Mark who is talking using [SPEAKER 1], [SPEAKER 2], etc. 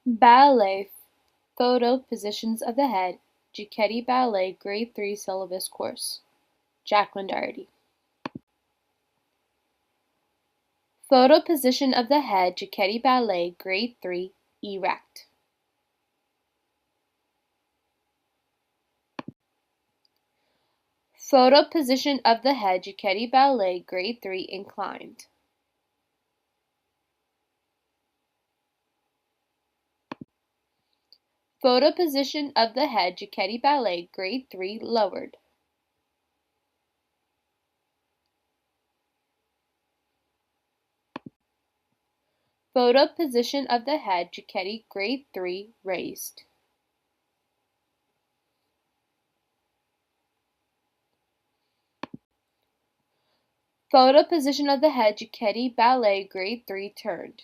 [SPEAKER 1] Ballet, photo positions of the head, Cecchetti Ballet Grade 3 syllabus course. Jacklyn Dougherty. Photo position of the head, Cecchetti Ballet Grade 3, erect. Photo position of the head, Cecchetti Ballet Grade 3, inclined. Photo position of the head, Cecchetti Ballet Grade 3, lowered. Photo position of the head, Cecchetti Grade 3, raised. Photo position of the head, Cecchetti Ballet Grade 3, turned.